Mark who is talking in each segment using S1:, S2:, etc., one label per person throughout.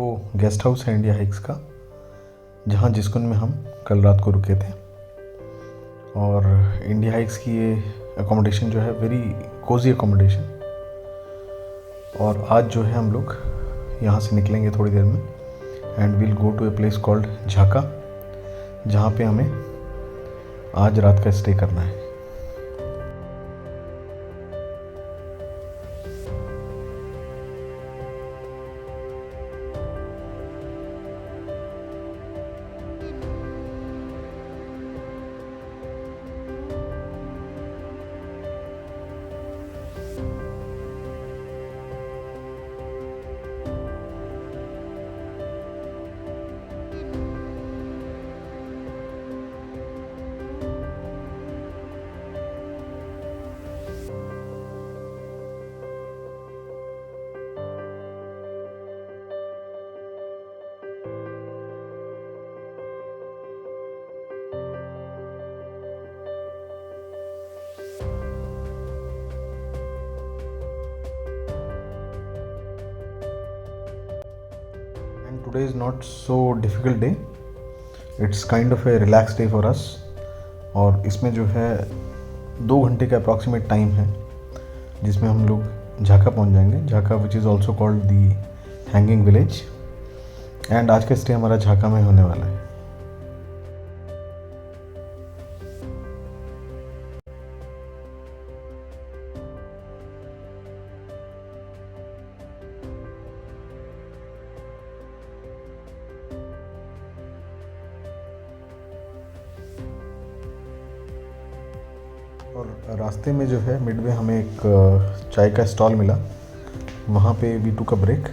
S1: वो guest house है India hikes का, जहाँ जिसकुन में हम कल रात को रुके थे। और इंडिया हाइक्स की ये अकोमोडेशन जो है वेरी कोजी अकोमोडेशन। और आज जो है हम लोग यहाँ से निकलेंगे थोड़ी देर में and will go to a place called Jhaka, जहाँ पे हमें आज रात का स्टे करना है। Today is not so difficult day. It's kind of a relaxed day for us. और इसमें जो है 2 घंटे का अप्रॉक्सीमेट टाइम है जिसमें हम लोग झाका पहुंच जाएंगे। झाका which is also called the hanging village. And आज का स्टे हमारा झाका में होने वाला है। और रास्ते में जो है मिडवे हमें एक चाय का स्टॉल मिला, वहाँ पे we took a break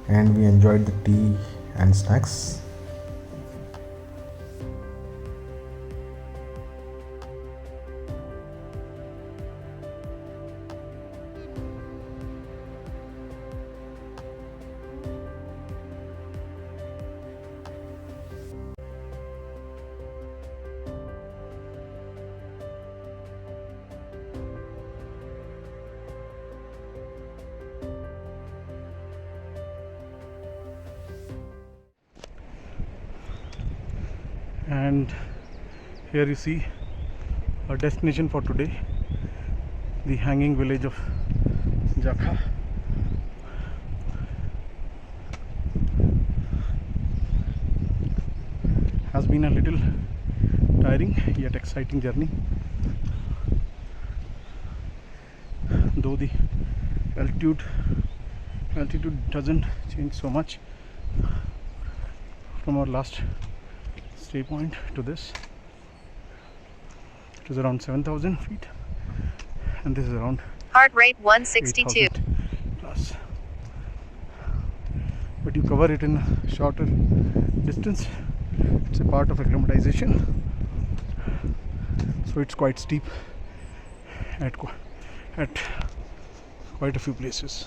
S1: and we enjoyed the tea and snacks.
S2: And here you see our destination for today, the hanging village of Jaka. Has been a little tiring yet exciting journey, though the altitude doesn't change so much from our last stay point to this. It is around 7,000 feet and this is around
S3: heart rate 162
S2: plus, but you cover it in a shorter distance. It's a part of acclimatization, so it's quite steep at quite a few places.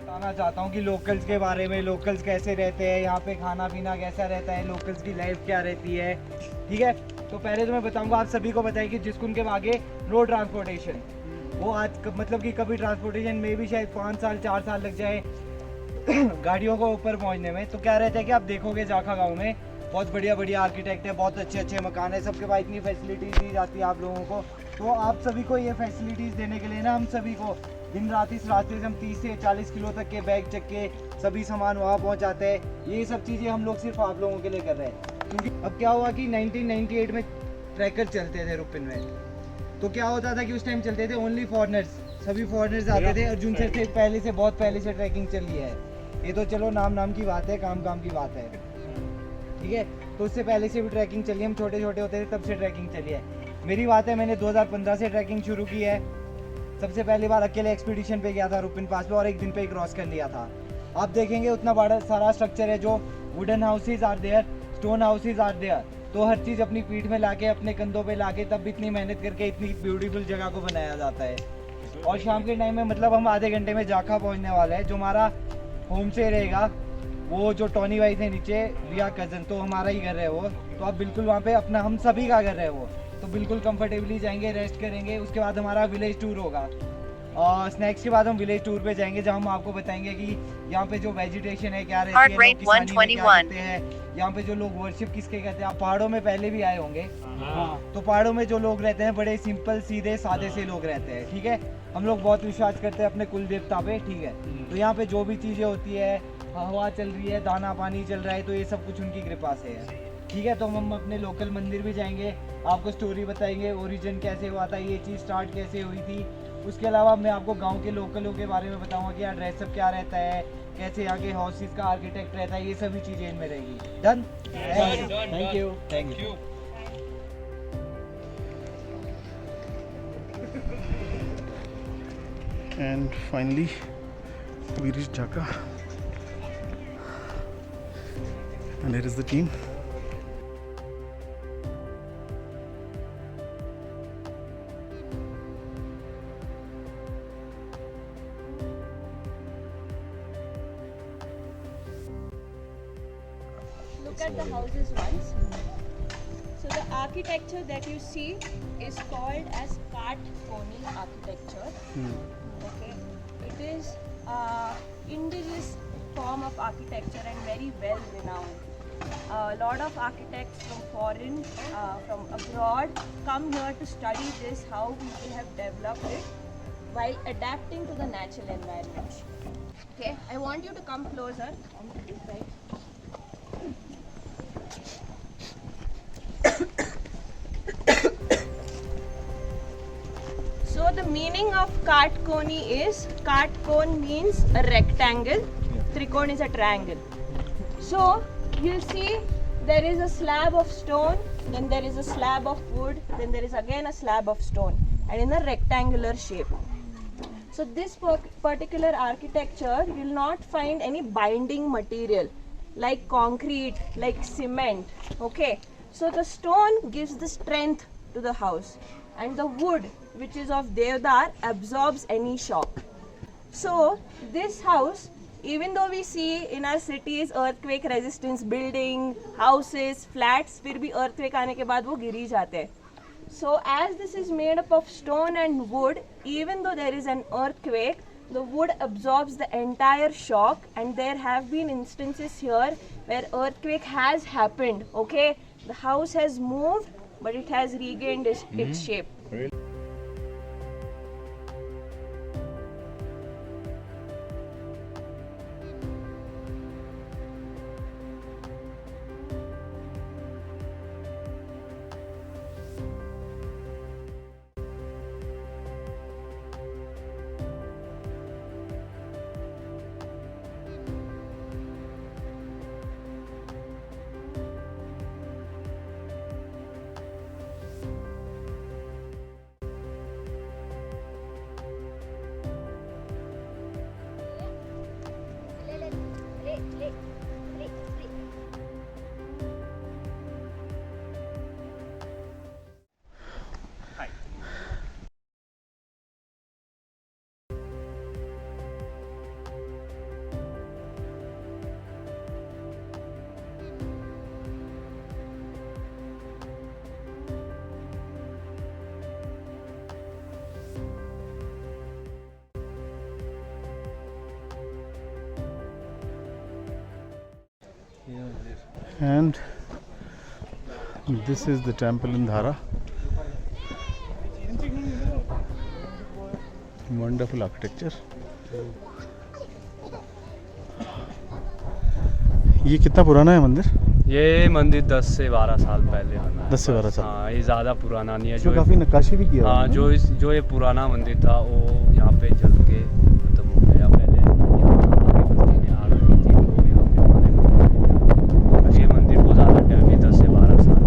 S4: बताना चाहता हूँ कि locals के बारे में, locals कैसे रहते हैं, यहाँ पे खाना पीना कैसा रहता है, लोकल्स की लाइफ क्या रहती है। ठीक है, तो पहले तो मैं बताऊँगा, आप सभी को बताएं कि जिसकुन के आगे रोड ट्रांसपोर्टेशन, वो आज मतलब कि कभी ट्रांसपोर्टेशन में भी शायद 5 साल 4 साल लग जाए गाड़ियों को ऊपर पहुँचने में। तो क्या रहता है कि आप देखोगे जाखा गाँव में बहुत बढ़िया बढ़िया आर्किटेक्ट है, बहुत अच्छे अच्छे मकान है, सबके पास इतनी फैसिलिटीज़ दी जाती है आप लोगों को। तो आप सभी को ये फैसिलिटीज़ देने के लिए ना, हम सभी को दिन रात इस रास्ते से हम 30 से 40 किलो तक के बैग चक के सभी सामान वहाँ पहुँचाते हैं। ये सब चीज़ें हम लोग सिर्फ आप लोगों के लिए कर रहे हैं, क्योंकि अब क्या हुआ कि 1998 में ट्रैकर चलते थे रुपिन में। तो क्या होता था कि उस टाइम चलते थे ओनली फॉरनर्स, सभी फॉरनर्स आते थे। अर्जुन सर से पहले से बहुत पहले से ट्रैकिंग चली है। ये तो चलो नाम की बात है, काम की बात है, ठीक है। तो उससे पहले से भी ट्रैकिंग चली है, हम छोटे छोटे होते थे तब से ट्रैकिंग चली है। मेरी बात है, मैंने 2015 से ट्रैकिंग शुरू की है। सबसे पहली बार अकेले एक्सपीडिशन पे गया था रुपिन पास पे और एक दिन पे क्रॉस कर लिया था। आप देखेंगे उतना बड़ा सारा स्ट्रक्चर है, जो wooden houses are there, stone houses are there. तो हर चीज़ अपनी पीठ में लाके, अपने कंधों पे लाके, तब इतनी मेहनत करके इतनी ब्यूटीफुल जगह को बनाया जाता है। और शाम के टाइम में मतलब हम आधे घंटे में जाखा पहुंचने वाले हैं। जो हमारा होम स्टे रहेगा वो जो टॉनी भाई थे नीचे, वी आर कजन, तो हमारा ही घर है वो। तो आप बिल्कुल वहाँ पे अपना, हम सभी का घर है वो, तो बिल्कुल कंफर्टेबली जाएंगे, रेस्ट करेंगे। उसके बाद हमारा विलेज टूर होगा और स्नैक्स के बाद हम विलेज टूर पे जाएंगे, जहाँ हम आपको बताएंगे कि यहाँ पे जो वेजिटेशन है क्या रहती है,
S3: Heart
S4: लोग
S3: rate
S4: किसानी में क्या
S3: 121.
S4: करते हैं, यहाँ पे जो लोग वर्शिप किसके कहते हैं। आप पहाड़ों में पहले भी आए होंगे, तो पहाड़ों में जो लोग रहते हैं बड़े सिंपल सीधे सादे से लोग रहते हैं, ठीक है। हम लोग बहुत विश्वास करते हैं अपने कुल देवता पे, ठीक है। तो यहाँ पे जो भी चीज़ें होती है, हवा चल रही है, दाना पानी चल रहा है, तो ये सब कुछ उनकी कृपा से है, ठीक है। तो हम अपने लोकल मंदिर भी जाएंगे, आपको स्टोरी बताएंगे, ओरिजिन कैसे हुआ था, ये चीज़ स्टार्ट कैसे हुई थी। उसके अलावा मैं आपको गांव के लोकलों के बारे में बताऊंगा कि यहाँ ड्रेसअप क्या रहता है, कैसे यहाँ के हाउसेस का आर्किटेक्ट रहता है, ये सभी चीज़ें इनमें रहेगी। Done, thank you, thank you.
S2: And finally, we reached Dhaka. And here is the team.
S5: Look at the houses once. So the architecture that you see is called as Kathkoni architecture. Okay, it is indigenous form of architecture and very well renowned. A lot of architects from foreign, from abroad, come here to study this, how people have developed it while adapting to the natural environment. Okay, I want you to come closer. Right. So the meaning of Kathkoni is, Kathkon means a rectangle, Trikon is a triangle. So you'll see there is a slab of stone, then there is a slab of wood, then there is again a slab of stone, and in a rectangular shape. So this particular architecture, you will not find any binding material like concrete, like cement, okay. So the stone gives the strength to the house, and the wood, which is of Devdar, absorbs any shock. So this house, even though we see in our cities earthquake resistance building, houses, flats, फिर भी earthquake आने के बाद वो गिर ही जाते हैं. So as this is made up of stone and wood, even though there is an earthquake, the wood absorbs the entire shock, and there have been instances here where earthquake has happened, okay. The house has moved, but it has regained its shape.
S2: And this is the temple in Dhara. Wonderful architecture. ये कितना पुराना है मंदिर?
S6: ये मंदिर 10 से 12 साल पहले बना है।
S2: 10 से 12 साल।
S6: हाँ, ये ज़्यादा पुराना नहीं है।
S2: जो काफ़ी नक्काशी भी किया।
S6: हाँ, जो ये पुराना मंदिर था वो यहाँ पे जल के खत्म हो गया। पहले आगे बस्ती में आग लगी थी, लोग यहाँ पे मारे गए। ये मंदिर को ज़्यादा टाइम ही 10 से 12 साल।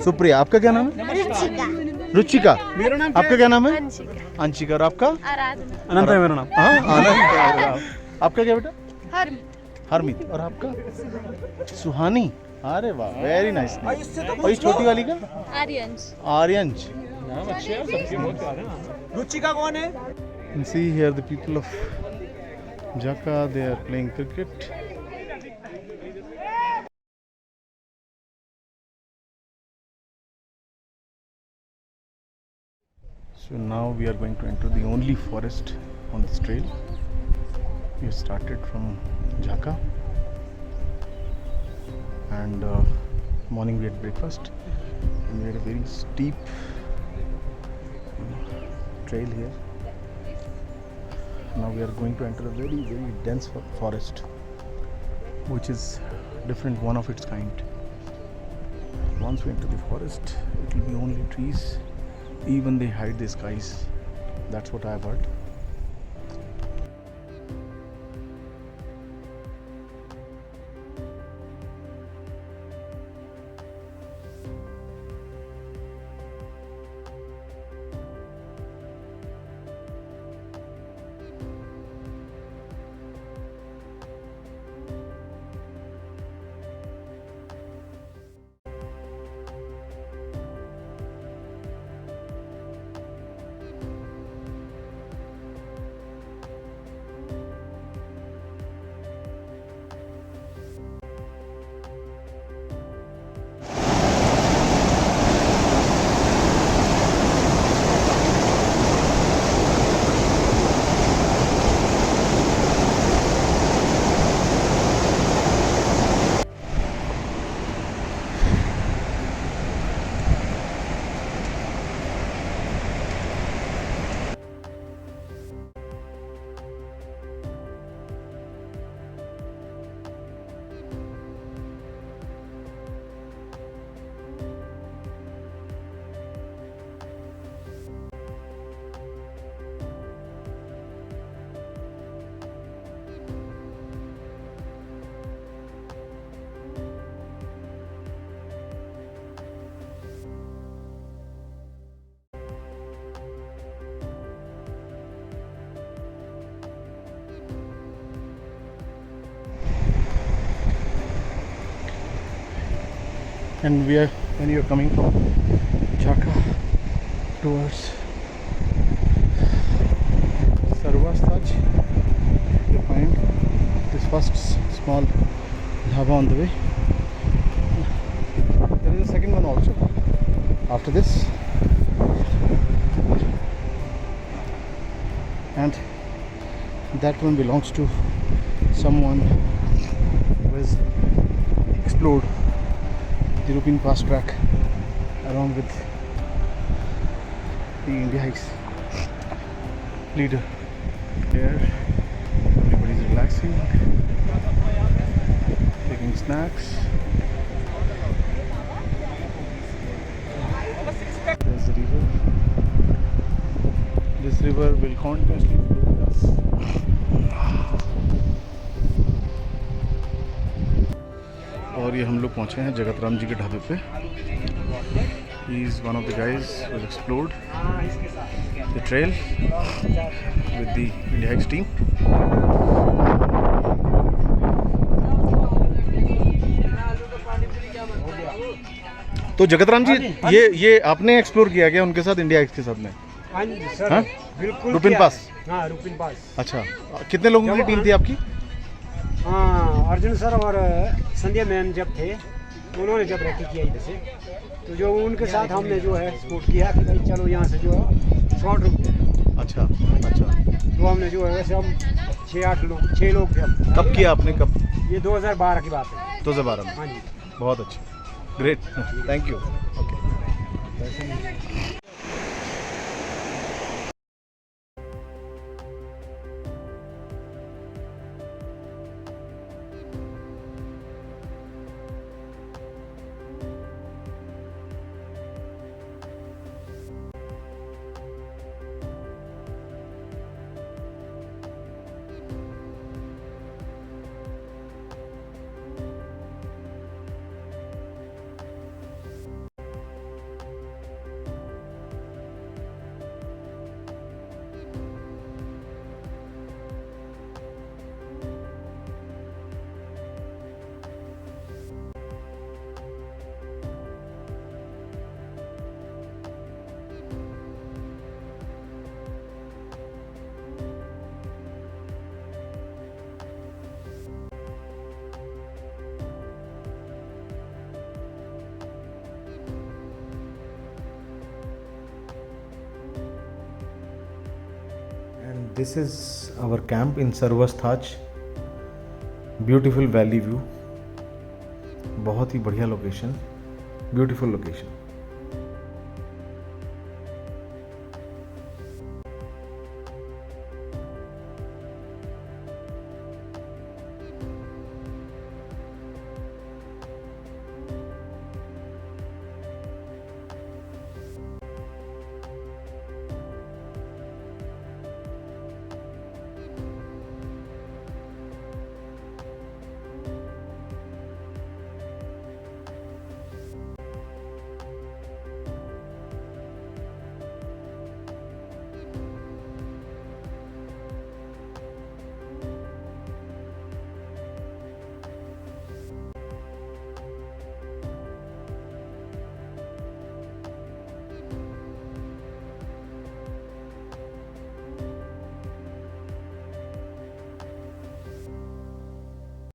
S2: सुप्रिया, आपका क्या नाम है? रुचिका। मेरा नाम आपका क्या नाम है? अंशिका। और आपका? अनंत है मेरा नाम। हाँ, अनंत। आपका क्या बेटा? हरमित। और आपका? सुहानी। अरे वाह, वेरी नाइस। और ये छोटी वाली का? आर्यंश।
S4: रुचिका कौन है?
S2: You can see here the people of Jakarta, they are playing cricket. So now we are going to enter the only forest on this trail. We started from Jhaka and morning we had breakfast and we had a very steep trail here. Now we are going to enter a very dense forest which is different, one of its kind. Once we enter the forest, it will be only trees. Even they hide the skies. That's what I've heard. And when you are coming from Jhaka towards Sarvastaj, you find this first small dhaba on the way. There is a second one also after this, and that one belongs to someone who has explored the Rupin Pass track along with the India Hikes leader. Here everybody is relaxing, taking snacks. There's the river. This river will continuously flow with us. और ये हम लोग पहुँचे हैं जगत राम जी के ढाबे पे. He is one of the guys who has explored the trail with the India Hikes team. तो जगत राम जी, ये आपने एक्सप्लोर किया क्या उनके साथ, इंडिया हाइक्स के साथ में?
S7: हाँ जी सर,
S2: हाँ?
S7: बिल्कुल.
S2: रुपिन पास?
S7: हाँ, रुपिन पास.
S2: अच्छा, कितने लोगों की टीम थी आपकी?
S7: हाँ, अर्जुन सर और संध्या मैम जब थे, उन्होंने जब रैकी किया इधर से, तो जो उनके साथ हमने जो है सपोर्ट किया कि भाई चलो यहाँ से जो है शॉर्ट रूट है.
S2: अच्छा अच्छा.
S7: तो हमने जो है वैसे हम 6 लोग थे हम.
S2: कब किया आपने, कब?
S7: ये 2012 की बात है.
S2: 2012 में.
S7: हाँ जी.
S2: बहुत अच्छा, great, thank you. Okay.
S1: This is our camp in सर्वस्थाच, ब्यूटीफुल वैली व्यू, बहुत ही बढ़िया लोकेशन, ब्यूटीफुल लोकेशन।